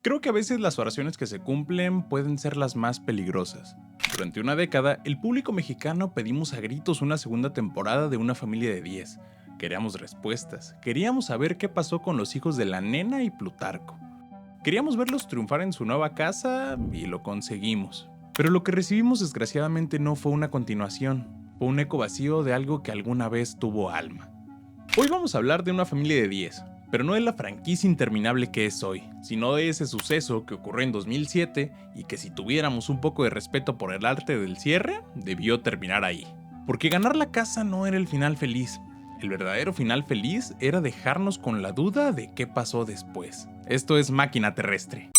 Creo que a veces las oraciones que se cumplen pueden ser las más peligrosas. Durante una década, el público mexicano pedimos a gritos una segunda temporada de Una familia de 10. Queríamos respuestas, queríamos saber qué pasó con los hijos de la nena y Plutarco. Queríamos verlos triunfar en su nueva casa y lo conseguimos. Pero lo que recibimos desgraciadamente no fue una continuación, fue un eco vacío de algo que alguna vez tuvo alma. Hoy vamos a hablar de Una familia de 10, pero no de la franquicia interminable que es hoy, sino de ese suceso que ocurrió en 2007 y que si tuviéramos un poco de respeto por el arte del cierre, debió terminar ahí. Porque ganar la casa no era el final feliz. El verdadero final feliz era dejarnos con la duda de qué pasó después. Esto es Máquina Terrestre.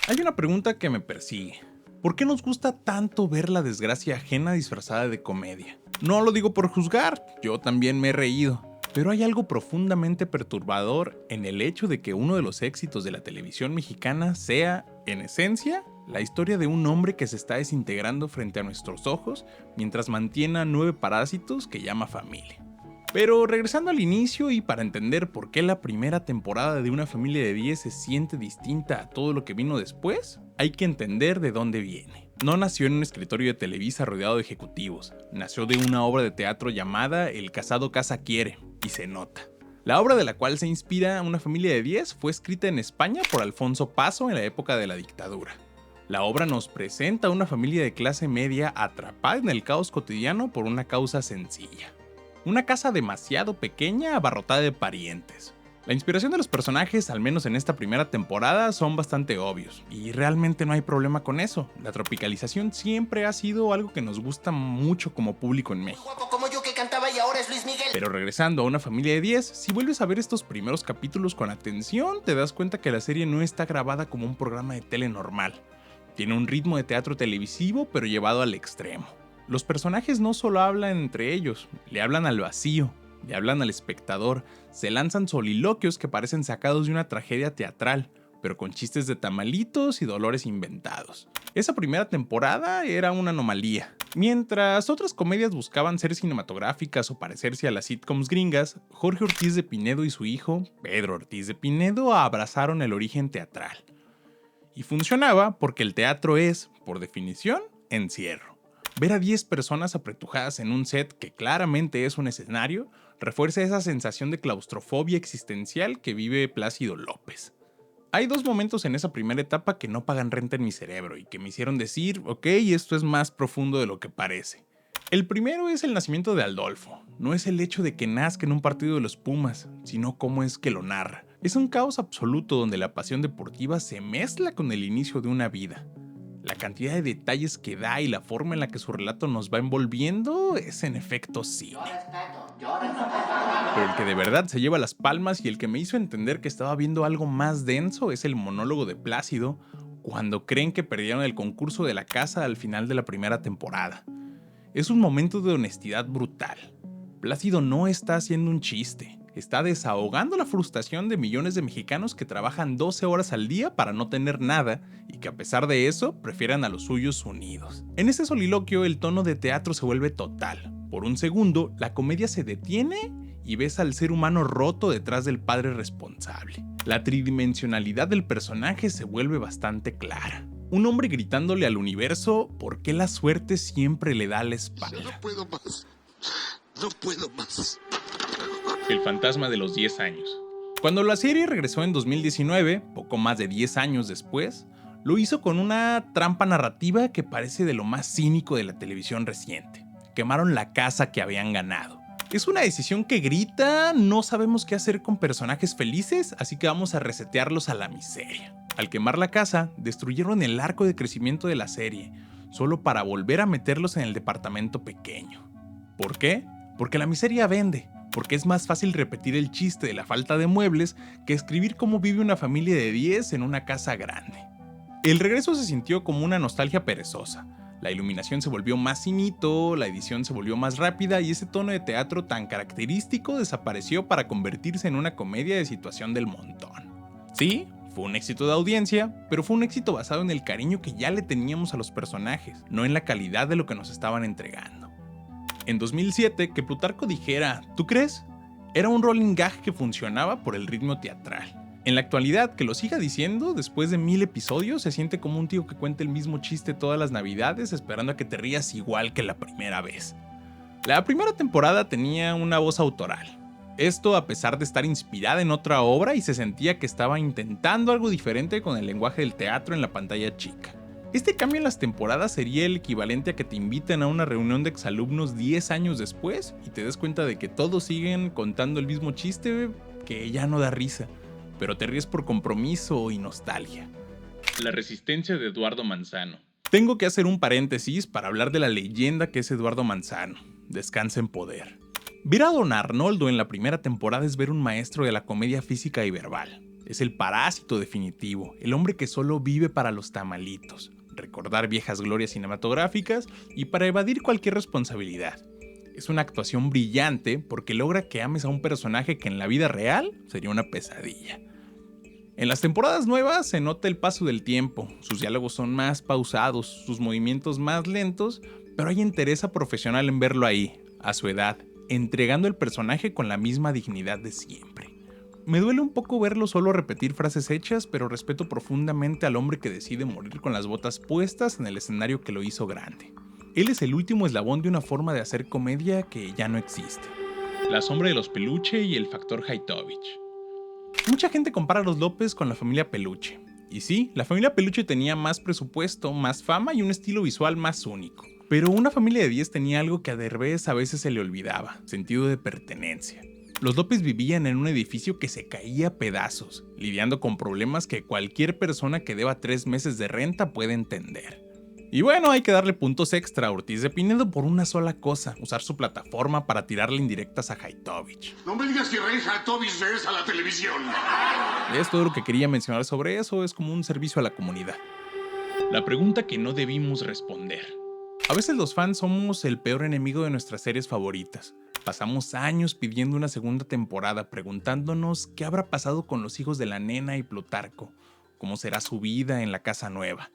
Hay una pregunta que me persigue. ¿Por qué nos gusta tanto ver la desgracia ajena disfrazada de comedia? No lo digo por juzgar, yo también me he reído. Pero hay algo profundamente perturbador en el hecho de que uno de los éxitos de la televisión mexicana sea, en esencia, la historia de un hombre que se está desintegrando frente a nuestros ojos mientras mantiene a 9 parásitos que llama familia. Pero regresando al inicio y para entender por qué la primera temporada de Una familia de 10 se siente distinta a todo lo que vino después, hay que entender de dónde viene. No nació en un escritorio de Televisa rodeado de ejecutivos, nació de una obra de teatro llamada El casado casa quiere, y se nota. La obra de la cual se inspira Una familia de 10 fue escrita en España por Alfonso Paso en la época de la dictadura. La obra nos presenta a una familia de clase media atrapada en el caos cotidiano por una causa sencilla. Una casa demasiado pequeña abarrotada de parientes. La inspiración de los personajes, al menos en esta primera temporada, son bastante obvios, y realmente no hay problema con eso. La tropicalización siempre ha sido algo que nos gusta mucho como público en México. Guapo como yo que cantaba y ahora es Luis Miguel. Pero regresando a Una familia de 10, si vuelves a ver estos primeros capítulos con atención, te das cuenta que la serie no está grabada como un programa de tele normal. Tiene un ritmo de teatro televisivo, pero llevado al extremo. Los personajes no solo hablan entre ellos, le hablan al vacío, le hablan al espectador, se lanzan soliloquios que parecen sacados de una tragedia teatral, pero con chistes de tamalitos y dolores inventados. Esa primera temporada era una anomalía. Mientras otras comedias buscaban ser cinematográficas o parecerse a las sitcoms gringas, Jorge Ortiz de Pinedo y su hijo, Pedro Ortiz de Pinedo, abrazaron el origen teatral. Y funcionaba porque el teatro es, por definición, encierro. Ver a 10 personas apretujadas en un set que claramente es un escenario refuerza esa sensación de claustrofobia existencial que vive Plácido López. Hay dos momentos en esa primera etapa que no pagan renta en mi cerebro y que me hicieron decir, ok, esto es más profundo de lo que parece. El primero es el nacimiento de Adolfo. No es el hecho de que nazca en un partido de los Pumas, sino cómo es que lo narra. Es un caos absoluto donde la pasión deportiva se mezcla con el inicio de una vida. La cantidad de detalles que da y la forma en la que su relato nos va envolviendo es en efecto cine. Pero el que de verdad se lleva las palmas y el que me hizo entender que estaba viendo algo más denso es el monólogo de Plácido cuando creen que perdieron el concurso de la casa al final de la primera temporada. Es un momento de honestidad brutal. Plácido no está haciendo un chiste, está desahogando la frustración de millones de mexicanos que trabajan 12 horas al día para no tener nada y que a pesar de eso prefieren a los suyos unidos. En ese soliloquio el tono de teatro se vuelve total. Por un segundo, la comedia se detiene y ves al ser humano roto detrás del padre responsable. La tridimensionalidad del personaje se vuelve bastante clara. Un hombre gritándole al universo por qué la suerte siempre le da la espalda. No puedo más. No puedo más. El fantasma de los 10 años. Cuando la serie regresó en 2019, poco más de 10 años después, lo hizo con una trampa narrativa que parece de lo más cínico de la televisión reciente. Quemaron la casa que habían ganado. Es una decisión que grita, no sabemos qué hacer con personajes felices, así que vamos a resetearlos a la miseria. Al quemar la casa, destruyeron el arco de crecimiento de la serie, solo para volver a meterlos en el departamento pequeño. ¿Por qué? Porque la miseria vende, porque es más fácil repetir el chiste de la falta de muebles que escribir cómo vive una familia de 10 en una casa grande. El regreso se sintió como una nostalgia perezosa. La iluminación se volvió más finito, la edición se volvió más rápida y ese tono de teatro tan característico desapareció para convertirse en una comedia de situación del montón. Sí, fue un éxito de audiencia, pero fue un éxito basado en el cariño que ya le teníamos a los personajes, no en la calidad de lo que nos estaban entregando. En 2007, que Plutarco dijera, ¿tú crees?, era un rolling gag que funcionaba por el ritmo teatral. En la actualidad, que lo siga diciendo, después de 1000 episodios, se siente como un tío que cuenta el mismo chiste todas las navidades esperando a que te rías igual que la primera vez. La primera temporada tenía una voz autoral. Esto a pesar de estar inspirada en otra obra y se sentía que estaba intentando algo diferente con el lenguaje del teatro en la pantalla chica. Este cambio en las temporadas sería el equivalente a que te inviten a una reunión de exalumnos 10 años después y te des cuenta de que todos siguen contando el mismo chiste que ya no da risa, pero te ríes por compromiso y nostalgia. La resistencia de Eduardo Manzano. Tengo que hacer un paréntesis para hablar de la leyenda que es Eduardo Manzano. Descansa en poder. Ver a Don Arnoldo en la primera temporada es ver un maestro de la comedia física y verbal. Es el parásito definitivo, el hombre que solo vive para los tamalitos, recordar viejas glorias cinematográficas y para evadir cualquier responsabilidad. Es una actuación brillante porque logra que ames a un personaje que en la vida real sería una pesadilla. En las temporadas nuevas se nota el paso del tiempo, sus diálogos son más pausados, sus movimientos más lentos, pero hay interés profesional en verlo ahí, a su edad, entregando el personaje con la misma dignidad de siempre. Me duele un poco verlo solo repetir frases hechas, pero respeto profundamente al hombre que decide morir con las botas puestas en el escenario que lo hizo grande. Él es el último eslabón de una forma de hacer comedia que ya no existe. La sombra de los Peluche y el factor Haitovich. Mucha gente compara a los López con la familia Peluche. Y sí, la familia Peluche tenía más presupuesto, más fama y un estilo visual más único. Pero una familia de 10 tenía algo que a Derbez a veces se le olvidaba, sentido de pertenencia. Los López vivían en un edificio que se caía a pedazos, lidiando con problemas que cualquier persona que deba 3 meses de renta puede entender. Y bueno, hay que darle puntos extra a Ortiz de Pinedo por una sola cosa, usar su plataforma para tirarle indirectas a Haitovich. No me digas que Rey Haitovich regresa a la televisión. Es todo lo que quería mencionar sobre eso, es como un servicio a la comunidad. La pregunta que no debimos responder. A veces los fans somos el peor enemigo de nuestras series favoritas. Pasamos años pidiendo una segunda temporada, preguntándonos qué habrá pasado con los hijos de la nena y Plutarco, cómo será su vida en la casa nueva.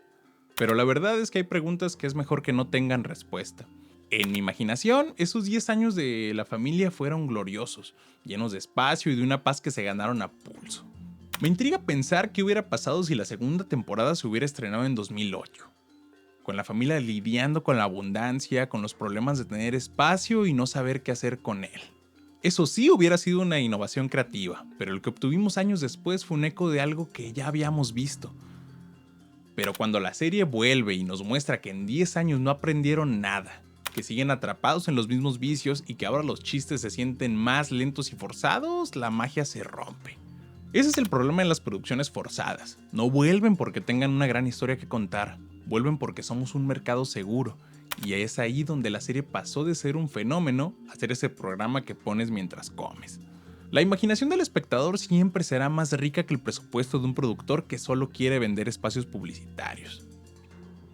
Pero la verdad es que hay preguntas que es mejor que no tengan respuesta. En mi imaginación, esos 10 años de la familia fueron gloriosos, llenos de espacio y de una paz que se ganaron a pulso. Me intriga pensar qué hubiera pasado si la segunda temporada se hubiera estrenado en 2008. Con la familia lidiando con la abundancia, con los problemas de tener espacio y no saber qué hacer con él. Eso sí hubiera sido una innovación creativa, pero lo que obtuvimos años después fue un eco de algo que ya habíamos visto. Pero cuando la serie vuelve y nos muestra que en 10 años no aprendieron nada, que siguen atrapados en los mismos vicios y que ahora los chistes se sienten más lentos y forzados, la magia se rompe. Ese es el problema en las producciones forzadas. No vuelven porque tengan una gran historia que contar, vuelven porque somos un mercado seguro. Y es ahí donde la serie pasó de ser un fenómeno a ser ese programa que pones mientras comes. La imaginación del espectador siempre será más rica que el presupuesto de un productor que solo quiere vender espacios publicitarios.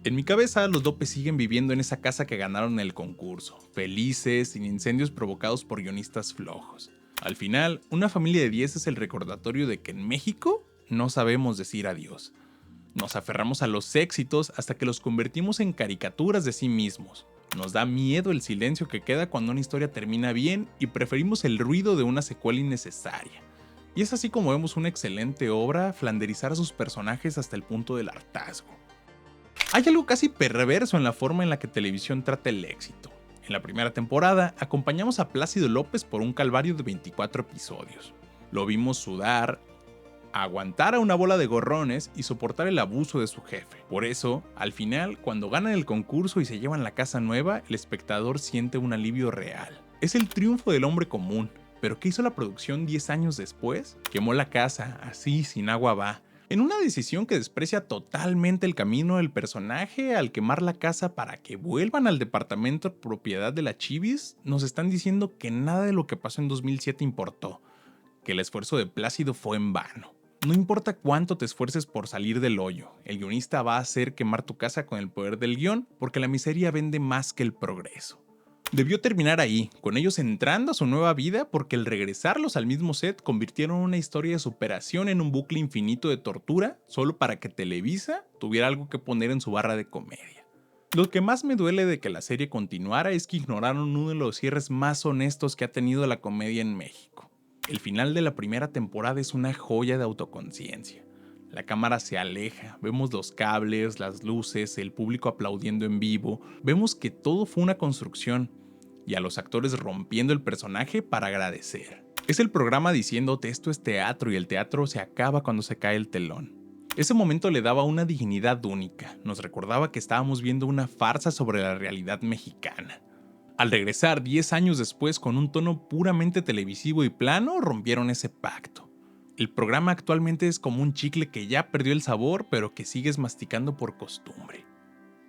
En mi cabeza, los López siguen viviendo en esa casa que ganaron en el concurso, felices, sin incendios provocados por guionistas flojos. Al final, una familia de 10 es el recordatorio de que en México no sabemos decir adiós. Nos aferramos a los éxitos hasta que los convertimos en caricaturas de sí mismos. Nos da miedo el silencio que queda cuando una historia termina bien y preferimos el ruido de una secuela innecesaria. Y es así como vemos una excelente obra flanderizar a sus personajes hasta el punto del hartazgo. Hay algo casi perverso en la forma en la que televisión trata el éxito. En la primera temporada, acompañamos a Plácido López por un calvario de 24 episodios. Lo vimos sudar, aguantar a una bola de gorrones y soportar el abuso de su jefe. Por eso, al final, cuando ganan el concurso y se llevan la casa nueva, el espectador siente un alivio real. Es el triunfo del hombre común. ¿Pero qué hizo la producción 10 años después? Quemó la casa, así, sin agua va. En una decisión que desprecia totalmente el camino del personaje al quemar la casa para que vuelvan al departamento propiedad de la Chivis, nos están diciendo que nada de lo que pasó en 2007 importó, que el esfuerzo de Plácido fue en vano. No importa cuánto te esfuerces por salir del hoyo, el guionista va a hacer quemar tu casa con el poder del guión porque la miseria vende más que el progreso. Debió terminar ahí, con ellos entrando a su nueva vida porque el regresarlos al mismo set convirtieron una historia de superación en un bucle infinito de tortura solo para que Televisa tuviera algo que poner en su barra de comedia. Lo que más me duele de que la serie continuara es que ignoraron uno de los cierres más honestos que ha tenido la comedia en México. El final de la primera temporada es una joya de autoconciencia. La cámara se aleja, vemos los cables, las luces, el público aplaudiendo en vivo, vemos que todo fue una construcción, y a los actores rompiendo el personaje para agradecer. Es el programa diciéndote esto es teatro y el teatro se acaba cuando se cae el telón. Ese momento le daba una dignidad única, nos recordaba que estábamos viendo una farsa sobre la realidad mexicana. Al regresar 10 años después con un tono puramente televisivo y plano, rompieron ese pacto. El programa actualmente es como un chicle que ya perdió el sabor, pero que sigues masticando por costumbre.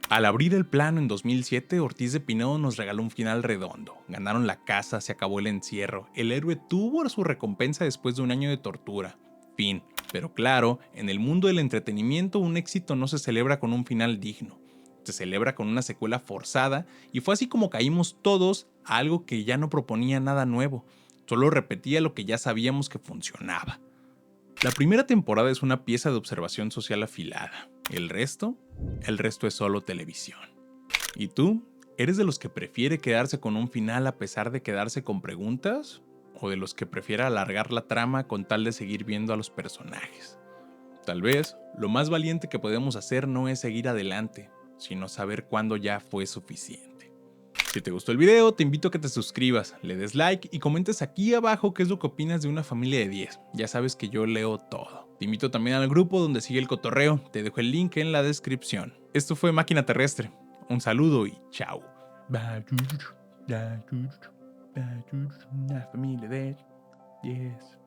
Al abrir el plano en 2007, Ortiz de Pinedo nos regaló un final redondo. Ganaron la casa, se acabó el encierro, el héroe tuvo su recompensa después de un año de tortura. Fin. Pero claro, en el mundo del entretenimiento un éxito no se celebra con un final digno. Se celebra con una secuela forzada y fue así como caímos todos a algo que ya no proponía nada nuevo. Solo repetía lo que ya sabíamos que funcionaba. La primera temporada es una pieza de observación social afilada. El resto es solo televisión. ¿Y tú? ¿Eres de los que prefiere quedarse con un final a pesar de quedarse con preguntas? ¿O de los que prefiere alargar la trama con tal de seguir viendo a los personajes? Tal vez, lo más valiente que podemos hacer no es seguir adelante, sino saber cuándo ya fue suficiente. Si te gustó el video, te invito a que te suscribas, le des like y comentes aquí abajo qué es lo que opinas de Una Familia de 10. Ya sabes que yo leo todo. Te invito también al grupo donde sigue el cotorreo, te dejo el link en la descripción. Esto fue Máquina Terrestre. Un saludo y chao. Una Familia de 10.